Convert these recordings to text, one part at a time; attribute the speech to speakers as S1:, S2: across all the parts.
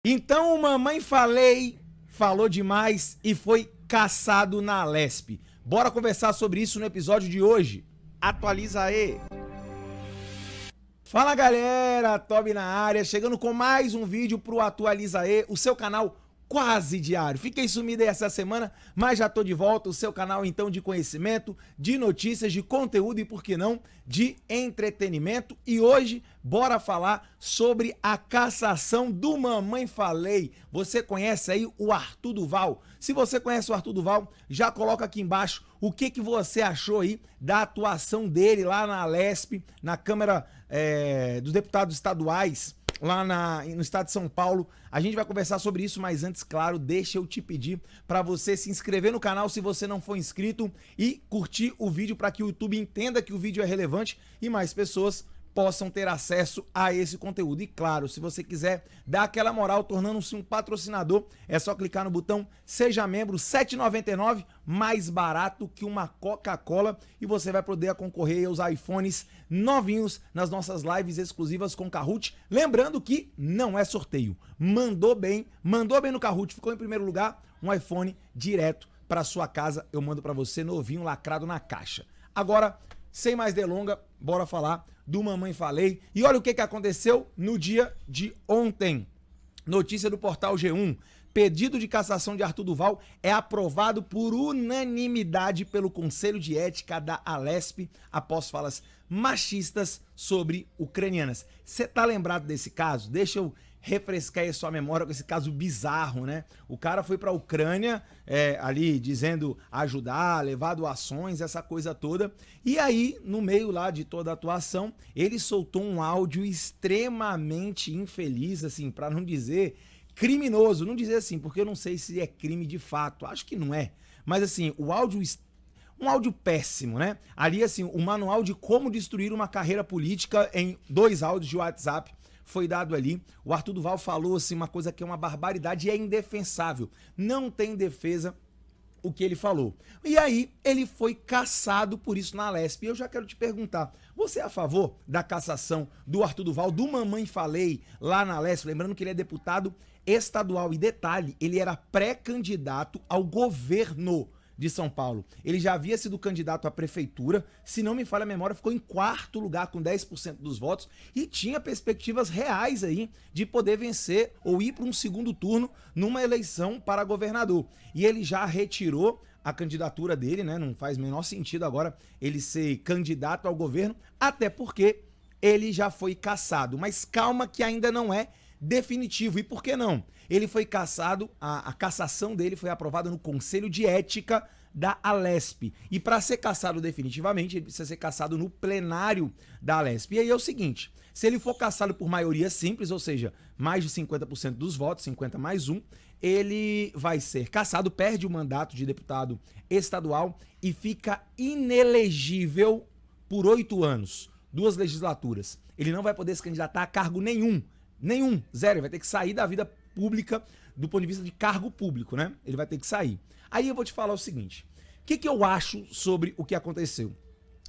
S1: Então o Mamãe Falei falou demais e foi caçado na Alesp. Bora conversar sobre isso no episódio de hoje. Atualiza aí! Fala galera, Toby na área, chegando com mais um vídeo pro Atualiza aí, o seu canal quase diário. Fiquei sumido aí essa semana, mas já tô de volta, o seu canal então de conhecimento, de notícias, de conteúdo e por que não, de entretenimento. E hoje, bora falar sobre a cassação do Mamãe Falei. Você conhece aí o Arthur Duval? Se você conhece o Arthur Duval, já coloca aqui embaixo o que você achou aí da atuação dele lá na Alesp, na Câmara dos Deputados Estaduais, lá no estado de São Paulo. A gente vai conversar sobre isso, mas antes, claro, deixa eu te pedir para você se inscrever no canal se você não for inscrito e curtir o vídeo para que o YouTube entenda que o vídeo é relevante e mais pessoas possam ter acesso a esse conteúdo. E claro, se você quiser dar aquela moral tornando-se um patrocinador, é só clicar no botão Seja Membro, R$ 7,99, mais barato que uma Coca-Cola, e você vai poder concorrer aos iPhones novinhos nas nossas lives exclusivas com Kahoot. Lembrando que não é sorteio. Mandou bem no Kahoot, ficou em primeiro lugar, um iPhone direto para sua casa. Eu mando para você novinho, lacrado na caixa. Agora, sem mais delonga, bora falar do Mamãe Falei. E olha o que aconteceu no dia de ontem. Notícia do portal G1. Pedido de cassação de Arthur Duval é aprovado por unanimidade pelo Conselho de Ética da Alesp após falas machistas sobre ucranianas. Você tá lembrado desse caso? Deixa eu refrescar aí a sua memória com esse caso bizarro, né? O cara foi pra Ucrânia, ali dizendo ajudar, levar doações, essa coisa toda. E aí, no meio lá de toda a atuação, ele soltou um áudio extremamente infeliz, assim, pra não dizer criminoso. Não dizer assim, porque eu não sei se é crime de fato. Acho que não é. Mas assim, o áudio um áudio péssimo, né? Ali, assim, o manual de como destruir uma carreira política em 2 áudios de WhatsApp foi dado ali. O Arthur Duval falou, assim, uma coisa que é uma barbaridade e é indefensável. Não tem defesa o que ele falou. E aí, ele foi cassado por isso na Alesp. E eu já quero te perguntar, você é a favor da cassação do Arthur Duval, do Mamãe Falei, lá na Alesp? Lembrando que ele é deputado estadual. E detalhe, ele era pré-candidato ao governo de São Paulo. Ele já havia sido candidato à prefeitura, se não me falha a memória, ficou em 4º lugar com 10% dos votos e tinha perspectivas reais aí de poder vencer ou ir para um segundo turno numa eleição para governador. E ele já retirou a candidatura dele, né? Não faz o menor sentido agora ele ser candidato ao governo, até porque ele já foi cassado. Mas calma que ainda não é definitivo. E por que não? Ele foi cassado, a cassação dele foi aprovada no Conselho de Ética da Alesp. E para ser cassado definitivamente, ele precisa ser cassado no plenário da Alesp. E aí é o seguinte, se ele for cassado por maioria simples, ou seja, mais de 50% dos votos, 50 mais 1, ele vai ser cassado, perde o mandato de deputado estadual e fica inelegível por 8 anos, 2 legislaturas. Ele não vai poder se candidatar a cargo nenhum, zero, ele vai ter que sair da vida pública do ponto de vista de cargo público, né? Ele vai ter que sair. Aí eu vou te falar o seguinte, o que eu acho sobre o que aconteceu?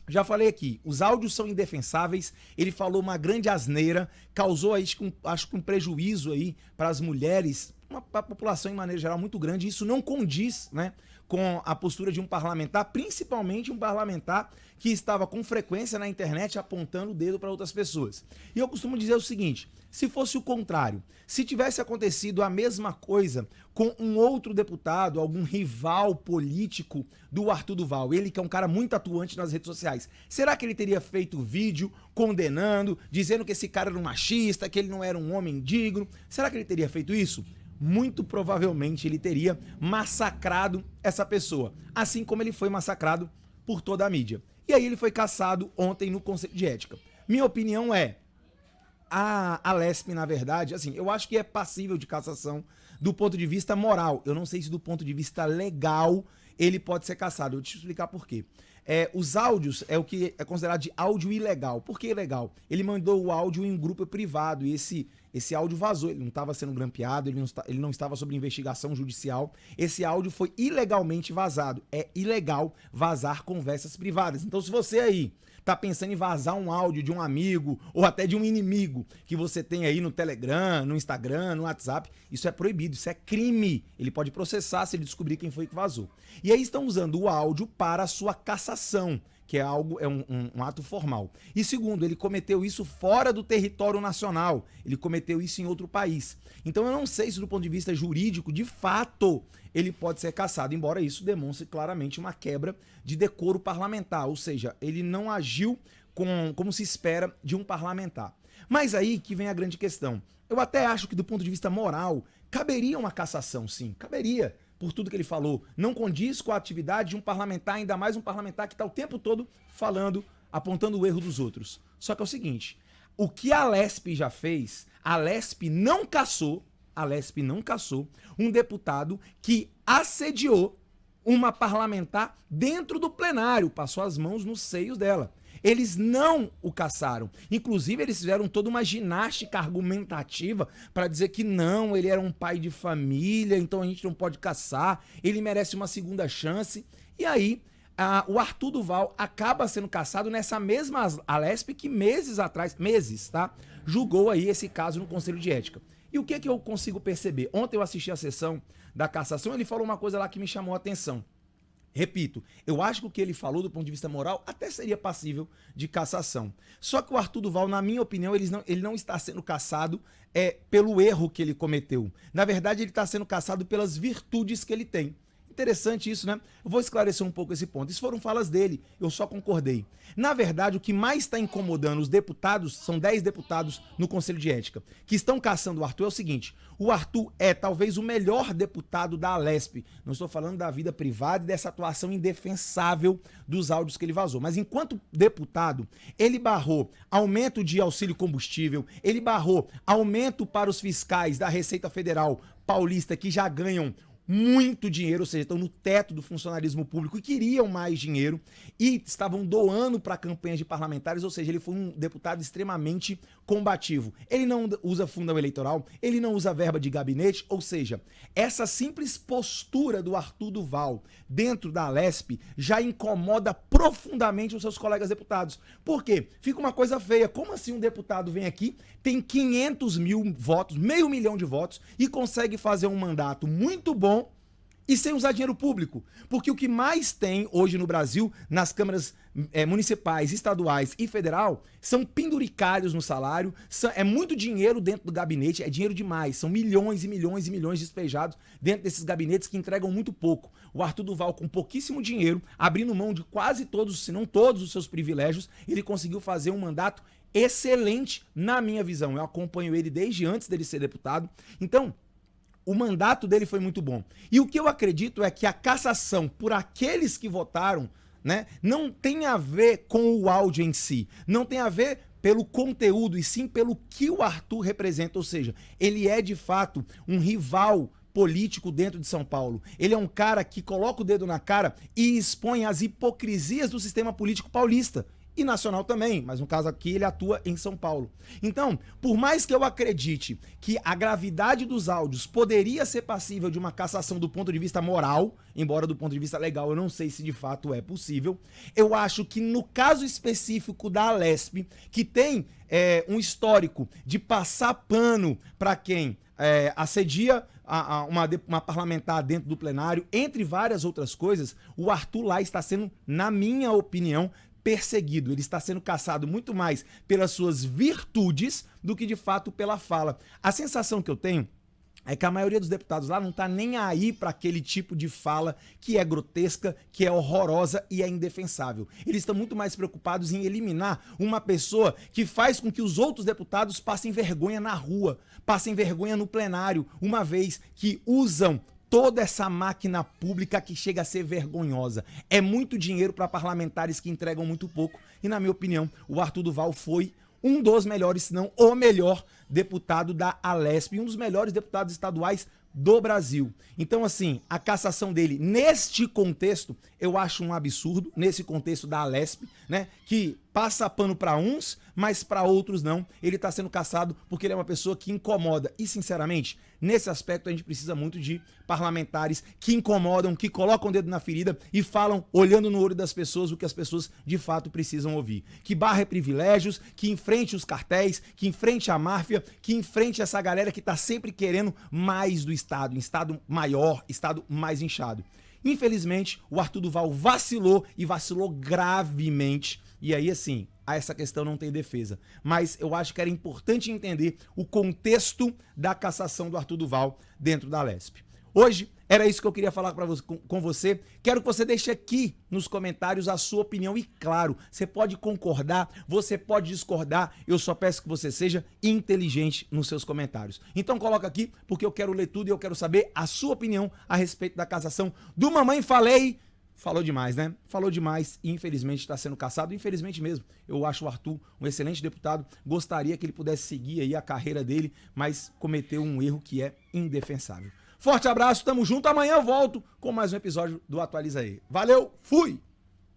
S1: Já falei aqui, os áudios são indefensáveis, ele falou uma grande asneira, causou aí, acho que um prejuízo aí para as mulheres, para a população em maneira geral muito grande, e isso não condiz, né, com a postura de um parlamentar, principalmente um parlamentar que estava com frequência na internet apontando o dedo para outras pessoas. E eu costumo dizer o seguinte, se fosse o contrário, se tivesse acontecido a mesma coisa com um outro deputado, algum rival político do Arthur Duval, ele que é um cara muito atuante nas redes sociais, será que ele teria feito vídeo condenando, dizendo que esse cara era um machista, que ele não era um homem digno? Será que ele teria feito isso? Muito provavelmente ele teria massacrado essa pessoa, assim como ele foi massacrado por toda a mídia. E aí ele foi cassado ontem no Conselho de Ética. Minha opinião é, a Alesp, na verdade, assim, eu acho que é passível de cassação do ponto de vista moral. Eu não sei se do ponto de vista legal ele pode ser cassado. Eu vou te explicar por quê. Os áudios é o que é considerado de áudio ilegal. Por que ilegal? Ele mandou o áudio em um grupo privado e Esse áudio vazou, ele não estava sendo grampeado, ele não estava sob investigação judicial. Esse áudio foi ilegalmente vazado. É ilegal vazar conversas privadas. Então, se você aí tá pensando em vazar um áudio de um amigo ou até de um inimigo que você tem aí no Telegram, no Instagram, no WhatsApp, isso é proibido, isso é crime. Ele pode processar se ele descobrir quem foi que vazou. E aí estão usando o áudio para a sua cassação, que é um ato formal. E segundo, ele cometeu isso fora do território nacional, ele cometeu isso em outro país. Então eu não sei se do ponto de vista jurídico, de fato, ele pode ser cassado, embora isso demonstre claramente uma quebra de decoro parlamentar, ou seja, ele não agiu como se espera de um parlamentar. Mas aí que vem a grande questão. Eu até acho que do ponto de vista moral, caberia uma cassação, sim, caberia, por tudo que ele falou. Não condiz com a atividade de um parlamentar, ainda mais um parlamentar que está o tempo todo falando, apontando o erro dos outros. Só que é o seguinte, o que a Lespe já fez, a Lespe não cassou um deputado que assediou uma parlamentar dentro do plenário, passou as mãos nos seios dela. Eles não o caçaram. Inclusive, eles fizeram toda uma ginástica argumentativa para dizer que não, ele era um pai de família, então a gente não pode caçar, ele merece uma segunda chance. E aí, o Arthur Duval acaba sendo caçado nessa mesma Lespe que meses atrás, tá? Julgou aí esse caso no Conselho de Ética. E o que eu consigo perceber? Ontem eu assisti a sessão da cassação, ele falou uma coisa lá que me chamou a atenção. Repito, eu acho que o que ele falou do ponto de vista moral até seria passível de cassação. Só que o Arthur Duval, na minha opinião, ele não está sendo cassado pelo erro que ele cometeu. Na verdade, ele está sendo cassado pelas virtudes que ele tem. Interessante isso, né? Eu vou esclarecer um pouco esse ponto. Isso foram falas dele, eu só concordei. Na verdade, o que mais está incomodando os deputados, são 10 deputados no Conselho de Ética, que estão caçando o Arthur, é o seguinte: o Arthur é talvez o melhor deputado da Alesp. Não estou falando da vida privada e dessa atuação indefensável dos áudios que ele vazou. Mas enquanto deputado, ele barrou aumento de auxílio combustível, ele barrou aumento para os fiscais da Receita Federal Paulista que já ganham muito dinheiro, ou seja, estão no teto do funcionalismo público e queriam mais dinheiro e estavam doando para campanhas de parlamentares, ou seja, ele foi um deputado extremamente combativo. Ele não usa fundão eleitoral, ele não usa verba de gabinete, ou seja, essa simples postura do Arthur Duval dentro da Alesp já incomoda profundamente os seus colegas deputados. Por quê? Fica uma coisa feia. Como assim um deputado vem aqui, tem 500 mil votos, 500 mil de votos e consegue fazer um mandato muito bom e sem usar dinheiro público? Porque o que mais tem hoje no Brasil, nas câmaras municipais, estaduais e federal, são penduricalhos no salário, é muito dinheiro dentro do gabinete, é dinheiro demais, são milhões e milhões e milhões despejados dentro desses gabinetes que entregam muito pouco. O Arthur Duval, com pouquíssimo dinheiro, abrindo mão de quase todos, se não todos os seus privilégios, ele conseguiu fazer um mandato excelente na minha visão. Eu acompanho ele desde antes dele ser deputado. Então, o mandato dele foi muito bom. E o que eu acredito é que a cassação por aqueles que votaram, né, não tem a ver com o áudio em si, não tem a ver pelo conteúdo e sim pelo que o Arthur representa, ou seja, ele é de fato um rival político dentro de São Paulo. Ele é um cara que coloca o dedo na cara e expõe as hipocrisias do sistema político paulista. E nacional também, mas no caso aqui ele atua em São Paulo. Então, por mais que eu acredite que a gravidade dos áudios poderia ser passível de uma cassação do ponto de vista moral, embora do ponto de vista legal eu não sei se de fato é possível, eu acho que no caso específico da Alesp, que tem um histórico de passar pano para quem assedia uma parlamentar dentro do plenário, entre várias outras coisas, o Arthur lá está sendo, na minha opinião, perseguido. Ele está sendo caçado muito mais pelas suas virtudes do que de fato pela fala. A sensação que eu tenho é que a maioria dos deputados lá não está nem aí para aquele tipo de fala que é grotesca, que é horrorosa e é indefensável. Eles estão muito mais preocupados em eliminar uma pessoa que faz com que os outros deputados passem vergonha na rua, passem vergonha no plenário, uma vez que usam toda essa máquina pública que chega a ser vergonhosa. É muito dinheiro para parlamentares que entregam muito pouco. E, na minha opinião, o Arthur Duval foi um dos melhores, se não o melhor deputado da Alesp, e um dos melhores deputados estaduais do Brasil. Então, assim, a cassação dele, neste contexto, eu acho um absurdo, nesse contexto da Alesp, né, que passa pano para uns, mas para outros não. Ele tá sendo cassado porque ele é uma pessoa que incomoda. E, sinceramente, nesse aspecto a gente precisa muito de parlamentares que incomodam, que colocam o dedo na ferida e falam, olhando no olho das pessoas, o que as pessoas de fato precisam ouvir. Que barre privilégios, que enfrente os cartéis, que enfrente a máfia, que enfrente essa galera que tá sempre querendo mais do Estado, um Estado maior, Estado mais inchado. Infelizmente, o Arthur Duval vacilou e vacilou gravemente. E aí, assim, a essa questão não tem defesa. Mas eu acho que era importante entender o contexto da cassação do Arthur Duval dentro da Alesp. Hoje, era isso que eu queria falar com você. Quero que você deixe aqui nos comentários a sua opinião. E claro, você pode concordar, você pode discordar. Eu só peço que você seja inteligente nos seus comentários. Então coloca aqui, porque eu quero ler tudo e eu quero saber a sua opinião a respeito da cassação do Mamãe Falei. Falou demais, né? Falou demais e infelizmente está sendo cassado. Infelizmente mesmo. Eu acho o Arthur um excelente deputado. Gostaria que ele pudesse seguir aí a carreira dele, mas cometeu um erro que é indefensável. Forte abraço, tamo junto. Amanhã eu volto com mais um episódio do Atualiza aí. Valeu, fui!